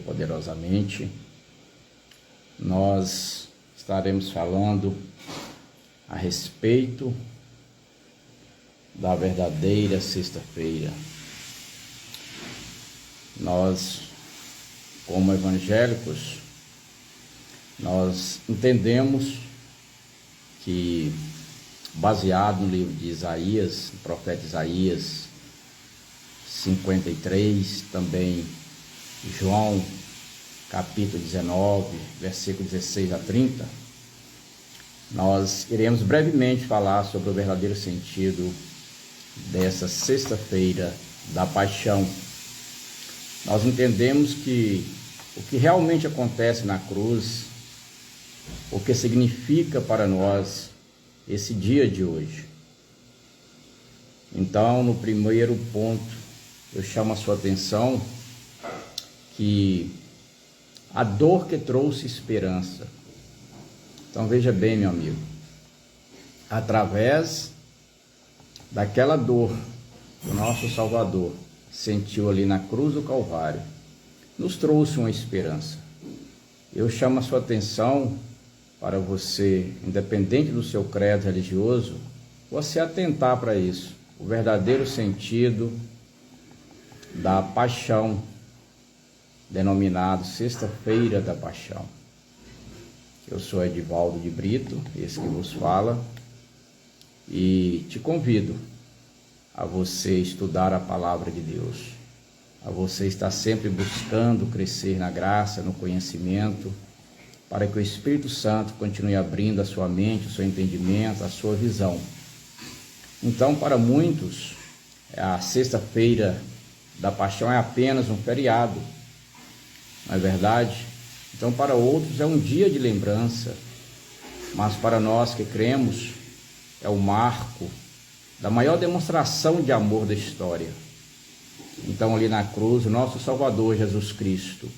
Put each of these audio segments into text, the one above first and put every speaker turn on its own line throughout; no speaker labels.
poderosamente. Nós estaremos falando a respeito da verdadeira sexta-feira. Nós, como evangélicos, nós entendemos que, baseado no livro de Isaías, o profeta Isaías 53, também João capítulo 19, versículo 16 a 30, nós iremos brevemente falar sobre o verdadeiro sentido dessa sexta-feira da paixão. Nós entendemos que o que realmente acontece na cruz, o que significa para nós esse dia de hoje. Então, no primeiro ponto, eu chamo a sua atenção que a dor que trouxe esperança. Então, veja bem, meu amigo, através daquela dor que o nosso Salvador sentiu ali na cruz do Calvário, nos trouxe uma esperança. Eu chamo a sua atenção para você, independente do seu credo religioso, você atentar para isso, o verdadeiro sentido da paixão, denominado Sexta-feira da Paixão. Eu sou Edivaldo de Brito, esse que vos fala, e te convido a você estudar a palavra de Deus, a você estar sempre buscando crescer na graça, no conhecimento, para que o Espírito Santo continue abrindo a sua mente, o seu entendimento, a sua visão. Então, para muitos, a Sexta-feira da Paixão é apenas um feriado, não é verdade? Então, para outros é um dia de lembrança, mas para nós que cremos, é o marco da maior demonstração de amor da história. Então, ali na cruz, o nosso Salvador Jesus Cristo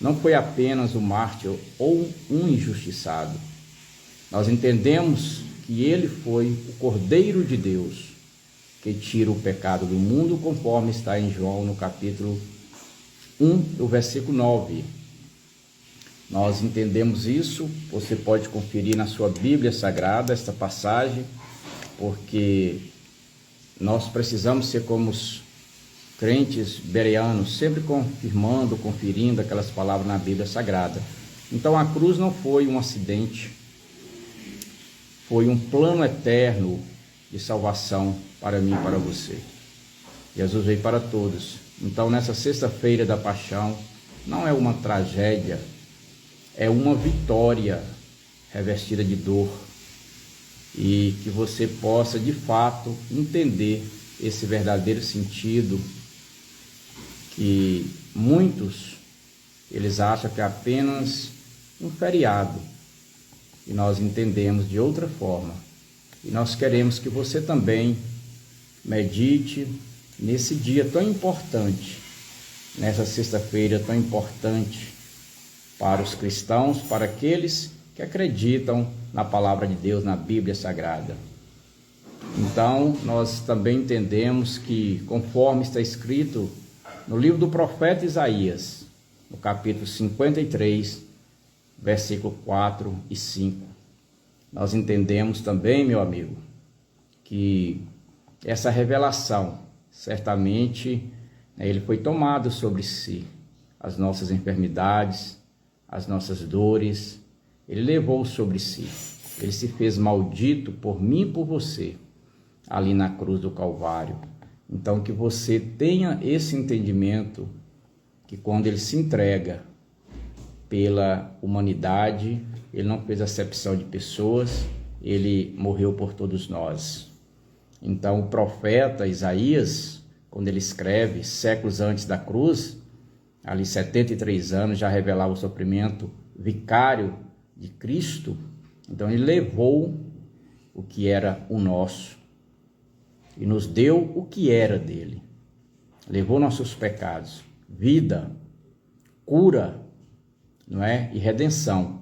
não foi apenas um mártir ou um injustiçado. Nós entendemos que ele foi o Cordeiro de Deus, que tira o pecado do mundo, conforme está em João, no capítulo 1, do versículo 9. Nós entendemos isso, você pode conferir na sua Bíblia Sagrada esta passagem, porque nós precisamos ser como os crentes bereanos, sempre confirmando, conferindo aquelas palavras na Bíblia Sagrada. Então a cruz não foi um acidente, foi um plano eterno de salvação para mim e para você. Jesus veio para todos. Então, nessa sexta-feira da paixão, não é uma tragédia, é uma vitória revestida de dor, e que você possa, de fato, entender esse verdadeiro sentido que muitos, eles acham que é apenas um feriado, e nós entendemos de outra forma. E nós queremos que você também medite nesse dia tão importante, nessa sexta-feira tão importante para os cristãos, para aqueles que acreditam na palavra de Deus, na Bíblia Sagrada. Então, nós também entendemos que, conforme está escrito no livro do profeta Isaías, no capítulo 53, versículo 4 e 5, nós entendemos também, meu amigo, que essa revelação, certamente, ele foi tomado sobre si as nossas enfermidades, as nossas dores, ele levou sobre si, ele se fez maldito por mim e por você, ali na cruz do Calvário. Então, que você tenha esse entendimento, que quando ele se entrega pela humanidade, ele não fez acepção de pessoas, ele morreu por todos nós. Então, o profeta Isaías, quando ele escreve, séculos antes da cruz, ali 73 anos, já revelava o sofrimento vicário de Cristo. Então, ele levou o que era o nosso e nos deu o que era dele. Levou nossos pecados, vida, cura, não é? E redenção.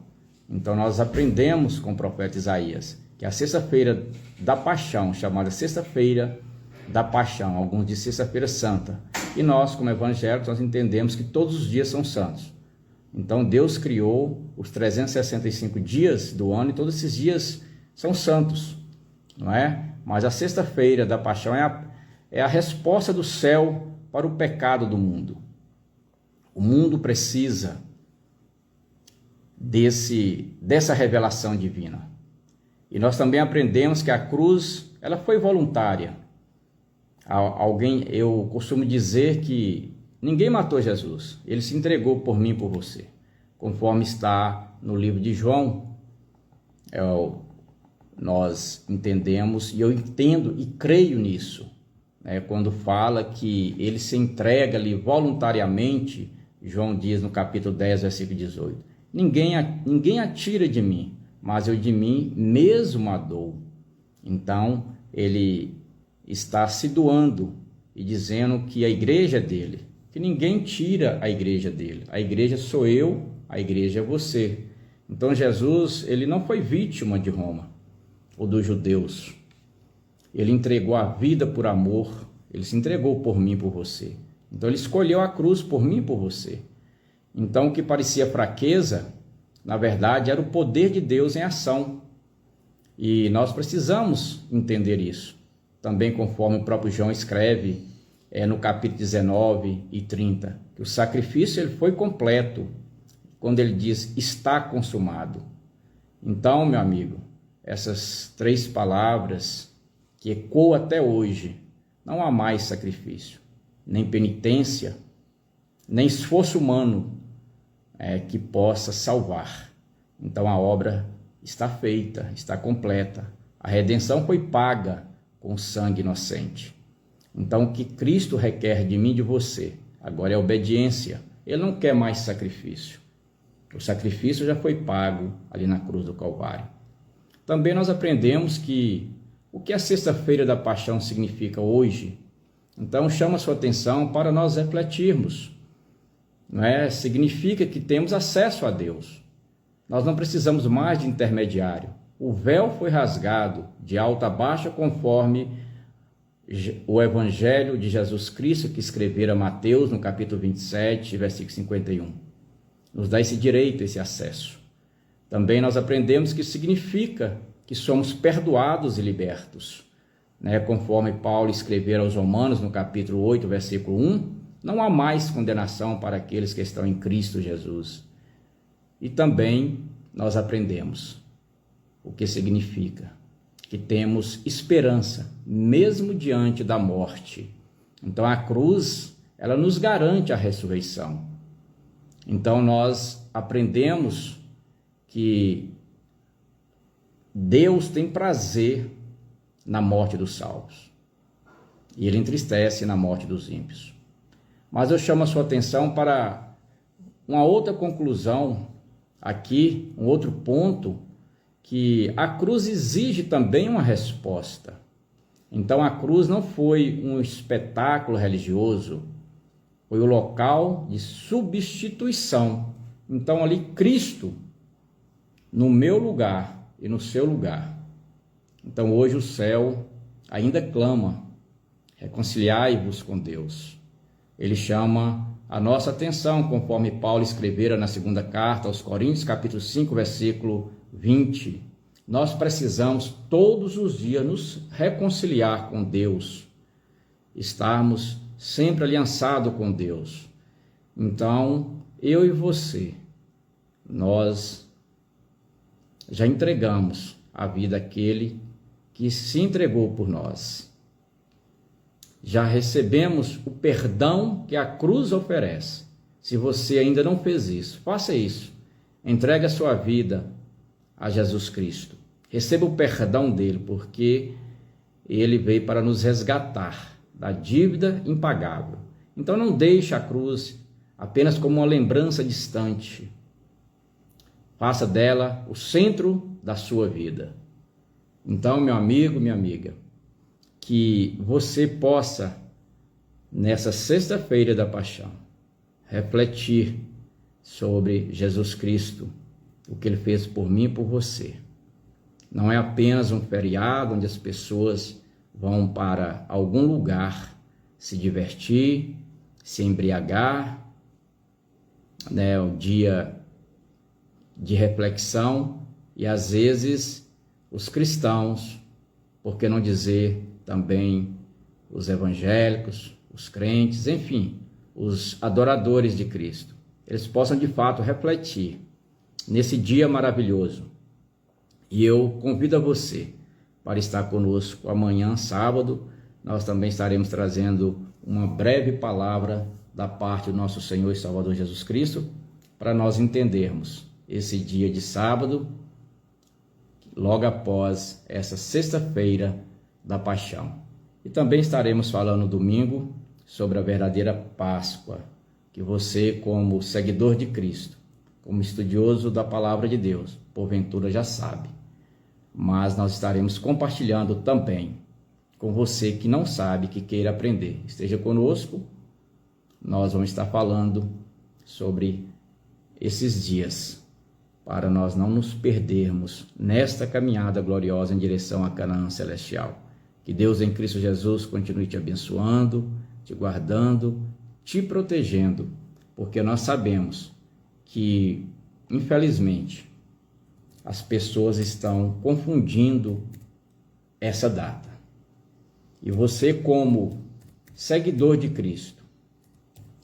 Então, nós aprendemos com o profeta Isaías que a sexta-feira da paixão, chamada sexta-feira da paixão, alguns dizem sexta-feira santa, E nós, como evangélicos, nós entendemos que todos os dias são santos. Então Deus criou os 365 dias do ano e todos esses dias são santos, não é? Mas a sexta-feira da paixão é a resposta do céu para o pecado do mundo. O mundo precisa dessa revelação divina. E nós também aprendemos que a cruz, ela foi voluntária. Eu costumo dizer que ninguém matou Jesus, ele se entregou por mim e por você, conforme está no livro de João. Nós entendemos, e eu entendo e creio nisso, quando fala que ele se entrega ali voluntariamente. João diz no capítulo 10, versículo 18, ninguém atira de mim, mas eu de mim mesmo a dou. Então ele está se doando e dizendo que a igreja é dele, que ninguém tira a igreja dele. A igreja sou eu, a igreja é você. Então Jesus, ele não foi vítima de Roma ou dos judeus. Ele entregou a vida por amor, ele se entregou por mim e por você. Então ele escolheu a cruz por mim e por você. Então o que parecia fraqueza, na verdade, era o poder de Deus em ação. E nós precisamos entender isso. Também conforme o próprio João escreve no capítulo 19 e 30, que o sacrifício ele foi completo, quando ele diz, está consumado. Então, meu amigo, essas 3 palavras que ecoam até hoje, não há mais sacrifício, nem penitência, nem esforço humano que possa salvar. Então a obra está feita, está completa. A redenção foi paga com sangue inocente. Então o que Cristo requer de mim e de você agora é obediência. Ele não quer mais sacrifício. O sacrifício já foi pago ali na cruz do Calvário. Também nós aprendemos o que a sexta-feira da paixão significa hoje. Então chama a sua atenção para nós refletirmos. Significa que temos acesso a Deus. Nós não precisamos mais de intermediário. O véu foi rasgado de alto a baixo, conforme o Evangelho de Jesus Cristo que escrevera Mateus no capítulo 27, versículo 51. Nos dá esse direito, esse acesso. Também nós aprendemos que significa que somos perdoados e libertos. Conforme Paulo escrevera aos Romanos no capítulo 8, versículo 1, não há mais condenação para aqueles que estão em Cristo Jesus. E também nós aprendemos o que significa que temos esperança, mesmo diante da morte. Então a cruz, ela nos garante a ressurreição. Então nós aprendemos que Deus tem prazer na morte dos salvos. E ele entristece na morte dos ímpios. Mas eu chamo a sua atenção para uma outra conclusão aqui, um outro ponto, que a cruz exige também uma resposta. Então a cruz não foi um espetáculo religioso, foi o local de substituição. Então ali Cristo, no meu lugar e no seu lugar. Então hoje o céu ainda clama, reconciliai-vos com Deus. Ele chama a nossa atenção, conforme Paulo escrevera na segunda carta aos Coríntios, capítulo 5, versículo 20. Nós precisamos todos os dias nos reconciliar com Deus, estarmos sempre aliançados com Deus. Então, eu e você, nós já entregamos a vida àquele que se entregou por nós. Já recebemos o perdão que a cruz oferece. Se você ainda não fez isso, faça isso. Entregue a sua vida a Jesus Cristo. Receba o perdão dele, porque ele veio para nos resgatar da dívida impagável. Então não deixe a cruz apenas como uma lembrança distante. Faça dela o centro da sua vida. Então, meu amigo, minha amiga, que você possa, nessa sexta-feira da paixão, refletir sobre Jesus Cristo, o que ele fez por mim e por você. Não é apenas um feriado onde as pessoas vão para algum lugar se divertir, se embriagar, né? Um dia de reflexão, e às vezes os cristãos, por que não dizer também os evangélicos, os crentes, enfim, os adoradores de Cristo, eles possam de fato refletir nesse dia maravilhoso. E eu convido a você para estar conosco amanhã, sábado. Nós também estaremos trazendo uma breve palavra da parte do nosso Senhor e Salvador Jesus Cristo, para nós entendermos esse dia de sábado, logo após essa sexta-feira da Paixão. E também estaremos falando domingo sobre a verdadeira Páscoa, que você, como seguidor de Cristo, como estudioso da Palavra de Deus, porventura já sabe. Mas nós estaremos compartilhando também com você que não sabe, que queira aprender. Esteja conosco, nós vamos estar falando sobre esses dias, para nós não nos perdermos nesta caminhada gloriosa em direção à Canaã celestial. Que Deus em Cristo Jesus continue te abençoando, te guardando, te protegendo, porque nós sabemos que, infelizmente, as pessoas estão confundindo essa data. E você, como seguidor de Cristo,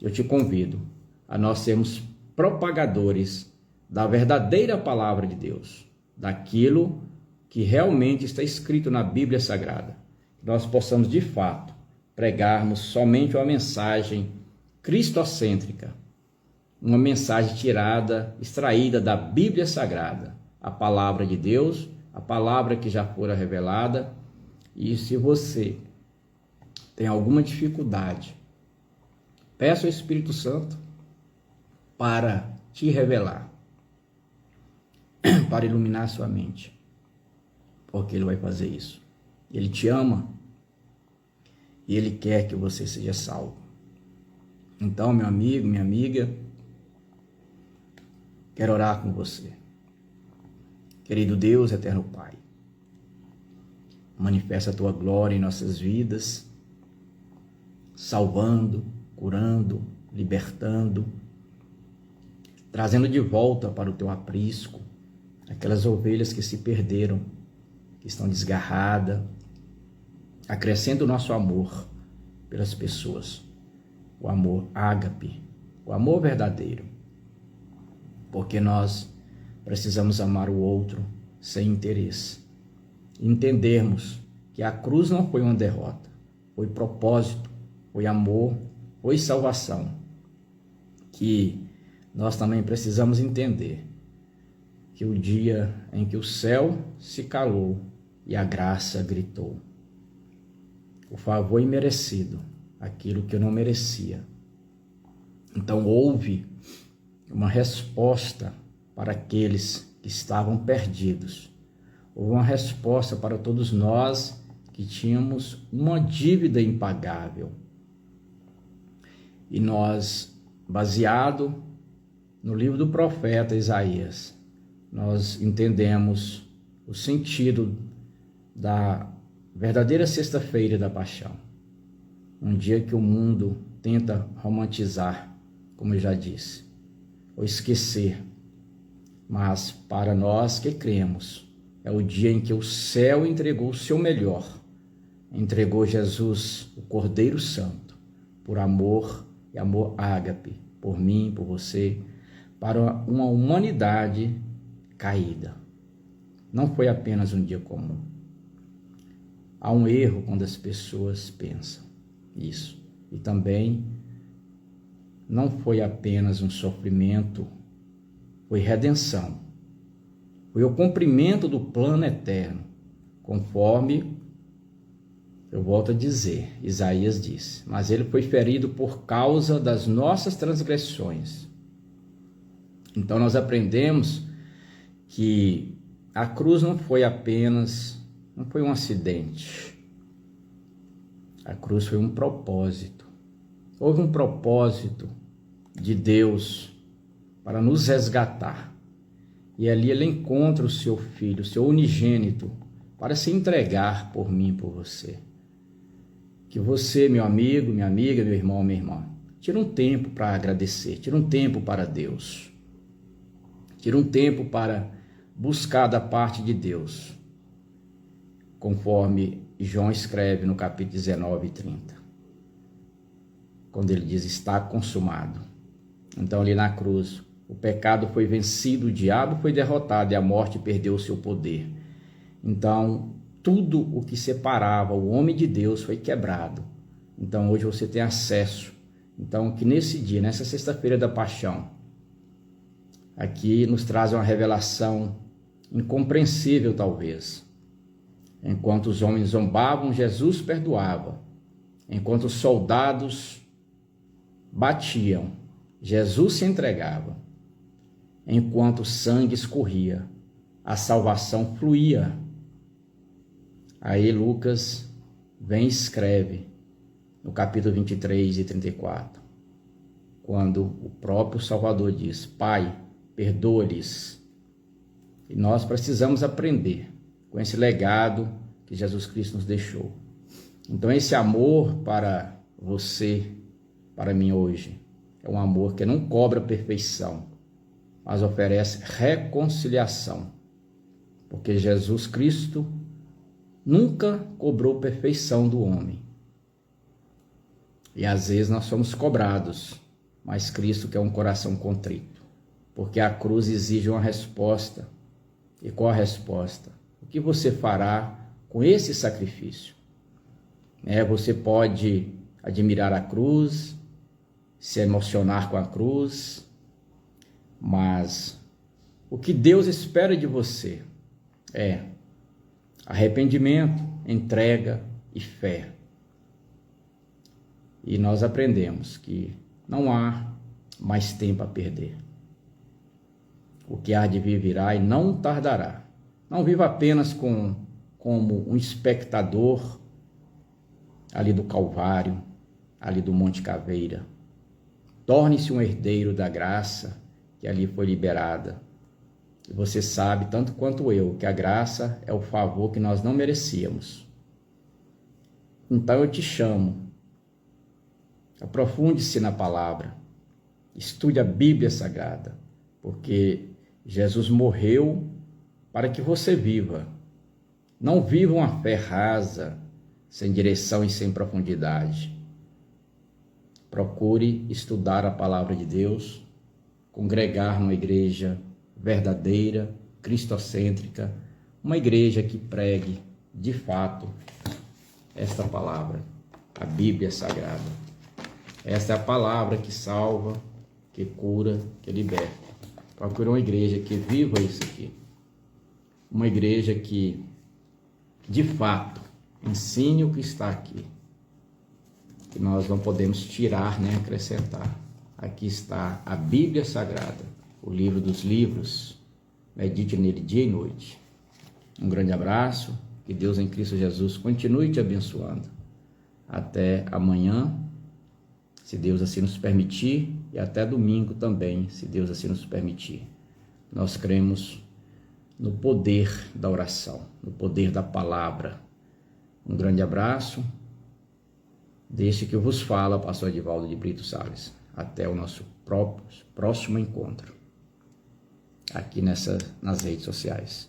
eu te convido a nós sermos propagadores da verdadeira palavra de Deus, daquilo que realmente está escrito na Bíblia Sagrada. Que nós possamos, de fato, pregarmos somente uma mensagem cristocêntrica, uma mensagem extraída da Bíblia Sagrada, a palavra de Deus, a palavra que já fora revelada. E se você tem alguma dificuldade, peça ao Espírito Santo para te revelar, para iluminar sua mente, porque Ele vai fazer isso. Ele te ama e Ele quer que você seja salvo. Então, meu amigo, minha amiga, quero orar com você. Querido Deus, eterno Pai, manifesta a Tua glória em nossas vidas, salvando, curando, libertando, trazendo de volta para o Teu aprisco aquelas ovelhas que se perderam, que estão desgarradas. Acrescenta o nosso amor pelas pessoas, o amor ágape, o amor verdadeiro, porque nós precisamos amar o outro sem interesse. Entendermos que a cruz não foi uma derrota, foi propósito, foi amor, foi salvação. Que nós também precisamos entender que o dia em que o céu se calou e a graça gritou, o favor imerecido, aquilo que eu não merecia. Então houve uma resposta para aqueles que estavam perdidos. Houve uma resposta para todos nós que tínhamos uma dívida impagável. E nós, baseado no livro do profeta Isaías, nós entendemos o sentido da verdadeira sexta-feira da Paixão. Um dia que o mundo tenta romantizar, como eu já disse, ou esquecer. Mas para nós que cremos, é o dia em que o céu entregou o seu melhor. Entregou Jesus, o Cordeiro Santo, por amor e amor ágape, por mim, por você, para uma humanidade caída. Não foi apenas um dia comum. Há um erro quando as pessoas pensam isso. E também não foi apenas um sofrimento, foi redenção. Foi o cumprimento do plano eterno, conforme, eu volto a dizer, Isaías disse, mas ele foi ferido por causa das nossas transgressões. Então nós aprendemos que a cruz não foi um acidente. A cruz foi um propósito. Houve um propósito de Deus para nos resgatar. E ali ele encontra o seu filho, o seu unigênito, para se entregar por mim e por você. Que você, meu amigo, minha amiga, meu irmão, minha irmã, tira um tempo para agradecer, tira um tempo para Deus. Tira um tempo para buscar da parte de Deus, conforme João escreve no capítulo 19 e 30, quando ele diz: está consumado. Então ali na cruz, o pecado foi vencido, o diabo foi derrotado e a morte perdeu o seu poder. Então, tudo o que separava o homem de Deus foi quebrado. Então, hoje você tem acesso. Então, que nesse dia, nessa sexta-feira da paixão, aqui nos traz uma revelação incompreensível talvez. Enquanto os homens zombavam, Jesus perdoava. Enquanto os soldados batiam, Jesus se entregava. Enquanto o sangue escorria, a salvação fluía. Aí Lucas vem e escreve no capítulo 23 e 34, quando o próprio Salvador diz: Pai, perdoa-lhes. E nós precisamos aprender com esse legado que Jesus Cristo nos deixou. Então esse amor para você, para mim hoje, é um amor que não cobra perfeição, mas oferece reconciliação. Porque Jesus Cristo nunca cobrou perfeição do homem. E às vezes nós somos cobrados, mas Cristo quer um coração contrito. Porque a cruz exige uma resposta. E qual a resposta? O que você fará com esse sacrifício? Você pode admirar a cruz, se emocionar com a cruz, mas o que Deus espera de você é arrependimento, entrega e fé. E nós aprendemos que não há mais tempo a perder. O que há de vir virá e não tardará. Não viva apenas como um espectador ali do Calvário, ali do Monte Caveira. Torne-se um herdeiro da graça que ali foi liberada. E você sabe, tanto quanto eu, que a graça é o favor que nós não merecíamos. Então eu te chamo, aprofunde-se na palavra, estude a Bíblia Sagrada, porque Jesus morreu para que você viva. Não viva uma fé rasa, sem direção e sem profundidade. Procure estudar a palavra de Deus, congregar numa igreja verdadeira, cristocêntrica, uma igreja que pregue, de fato, esta palavra, a Bíblia Sagrada. Esta é a palavra que salva, que cura, que liberta. Procure uma igreja que viva isso aqui. Uma igreja que, de fato, ensine o que está aqui. Que nós não podemos tirar nem acrescentar. Aqui está a Bíblia Sagrada, o livro dos livros. Medite nele dia e noite. Um grande abraço. Que Deus em Cristo Jesus continue te abençoando. Até amanhã, se Deus assim nos permitir, e até domingo também, se Deus assim nos permitir. Nós cremos no poder da oração, no poder da palavra. Um grande abraço. Deixe que eu vos falo, pastor Edivaldo de Brito Salles. Até o nosso próximo encontro, aqui nas redes sociais.